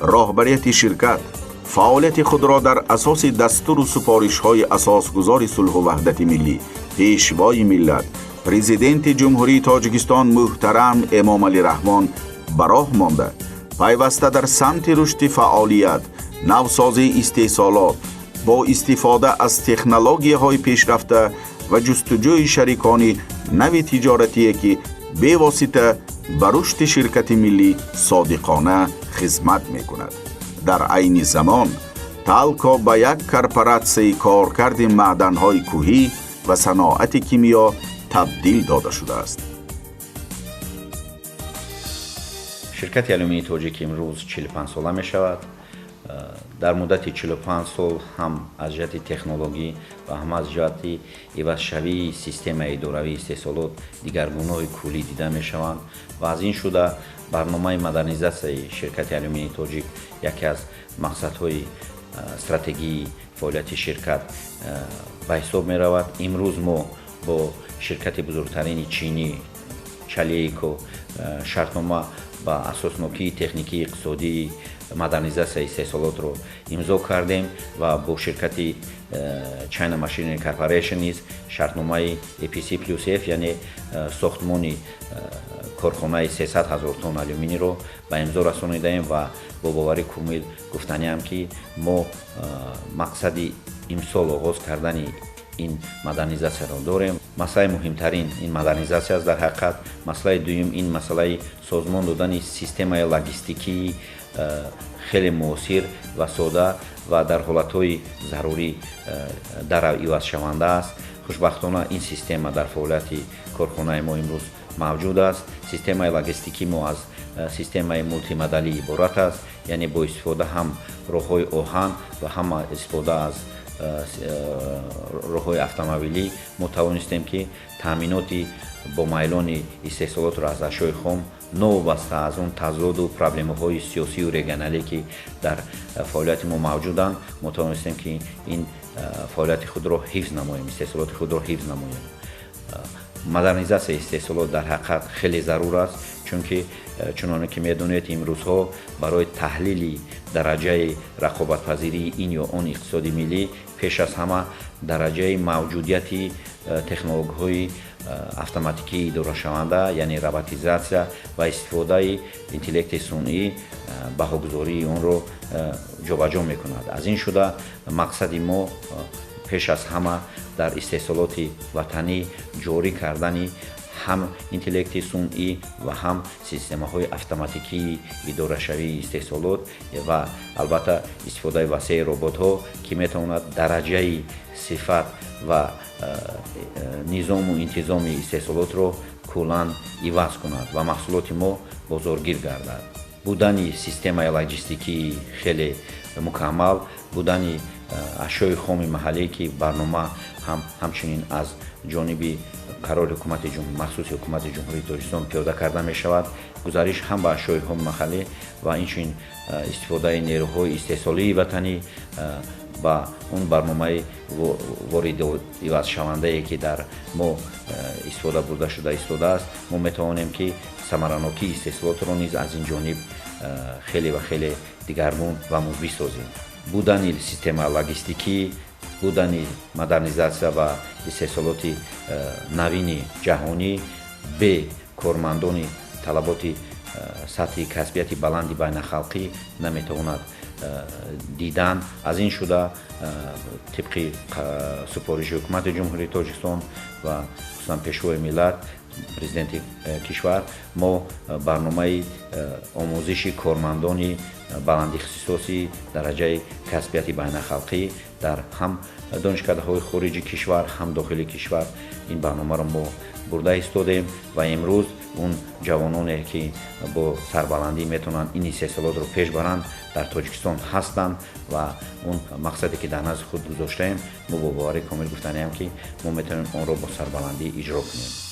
راهبریت شرکت فعالیت خود را در اساس دستور و سپارش‌های اساسگزار صلح و وحدت ملی پیشوای ملت پرزیدنت جمهوری تاجیکستان محترم امام علی رحمان به راه مانده، پیوسته در سمت رشد فعالیت، نوسازی استحصالات با استفاده از تکنولوژی‌های پیشرفته و جستجوی شریکان نوی تجارتی که به واسطه به رشد شرکت ملی صادقانه خدمت می‌کند. در عین زمان تالکا به یک کارپوراسیون کارکرد معدن‌های کوهی و صنایع کیمیا تبدیل داده شده است. شرکت آلومینی تاجیک امروز 45 ساله می شود. در مدت 45 سال هم از جهت تکنولوژی و هم از جهت عوض‌شوی سیستم اداروی استحصالات دیگرگونه‌های کلی دیده می شوند و از این شده برنامه مدرنیزاسیون شرکت آلومینی تاجیک یکی از مقصدهای استراتژی فعالیت شرکت به حساب می رود. امروز ما با شرکت بزرگترین چینی چالیکو شرطنامه با اساسنامه تکنیکی اقتصادی مدرنیزاسیون استحصالات رو امضا کردیم و با شرکت چاینا ماشینری کارپوریشن نیز شرطنامه EPC+F یعنی ساختمان کارخانه 300,000 تن آلومینی رو به امضا رسانیدیم و با باور کامل گفتنیم که ما مقصد امسال آغاز کردن این مدرنیزاسیون را داریم. مسئله مهمترین این مدرنیزاسیون است. در حقیقت مسئله دوم این مسئله سازمان دادن سیستم لوجستیکی خیلی موثر و ساده و در حالت‌های ضروری در عوض شونده است. خوشبختانه این سیستم در فعالیت کارخانه ما امروز موجود است. سیستم لوجستیکی ما از سیستم مولتی مدلی عبارت است، یعنی با استفاده هم راه‌های آهن و هم استفاده از راه‌های اتومبیلی ما توانستیم که تامینات با میلان استحصالات را از اشیاء خام نوبسته از اون تضاد و پروبلم‌های سیاسی و رژنالی که در فعالیت ما موجودند ما توانستیم که این فعالیت خود را حفظ نماییم، استحصالات خود را حفظ نماییم. مدرنیزاسیون استحصالات در حقیقت خیلی ضرور است، چون که چنانه که می‌دانید امروزها برای تحلیل درجه رقابت‌پذیری این یا آن اقتصادی ملی پیش از همه درجه موجودیت تکنولوژی‌های اتوماتیکی اداره شونده یعنی روباتیزاسیون و استفاده اینتلکت صنعی بهاگذاری اون رو جابجا می‌کند. از این شده مقصد ما پیش از همه در استحصالات وطنی جاری کردن هم اینتلکت صنعی و هم سیستم‌های اتوماتیکی اداره شوی استحصالات و البته استفاده وسیع ربات‌ها که می‌تواند درجه صفت و نظام و انتظام استحصالات را کلاً عوض کند و محصولات ما بازارگیر گردد. بودن سیستم لوجستیکی خیلی مکمل، بودن اشیاء خام محلی که برنامه همچنین از جانب قرار حکومت جمهوری مخصوص حکومت جمهوری تاجیکستان پیاده کرده می شود. گزارش هم به اشیاء خام محلی و اینچنین استفاده نیروهای استحصالی وطنی با اون برنامه وارد عوض شونده که در ما استفاده برده شده ایستاده است، ما میتوانیم که ثمراناکی استحصالات را نیز از این جانب خیلی و خیلی دیگرگون و مثبت سازیم. بودن سیستم لوجستیکی، بودن مدرنیزاسیون و استحصالات نوین جهانی به کارمندان طلبات سطح کسبیت بلند بین‌الخلقی نمیتواند دیدن. از این شده طبق سپارش حکومت جمهوری تاجیکستان و خصوصا پیشوای ملت پرزیدنت کشور ما برنامه آموزش کارمندان بلند اختصاصی درجه کسبیت بین‌الخلقی در هم دانشکده‌های خارج کشور هم داخل کشور این برنامه را ما برده ایستادیم و امروز اون جوانانی که با سربلندی میتونن این استحصالات رو پیش برند در تاجیکستان هستند و اون مقصدی که در نظر خود گذاشتیم ما با باور کامل گفتنیم که ما میتونیم اون رو با سربلندی اجرا کنیم.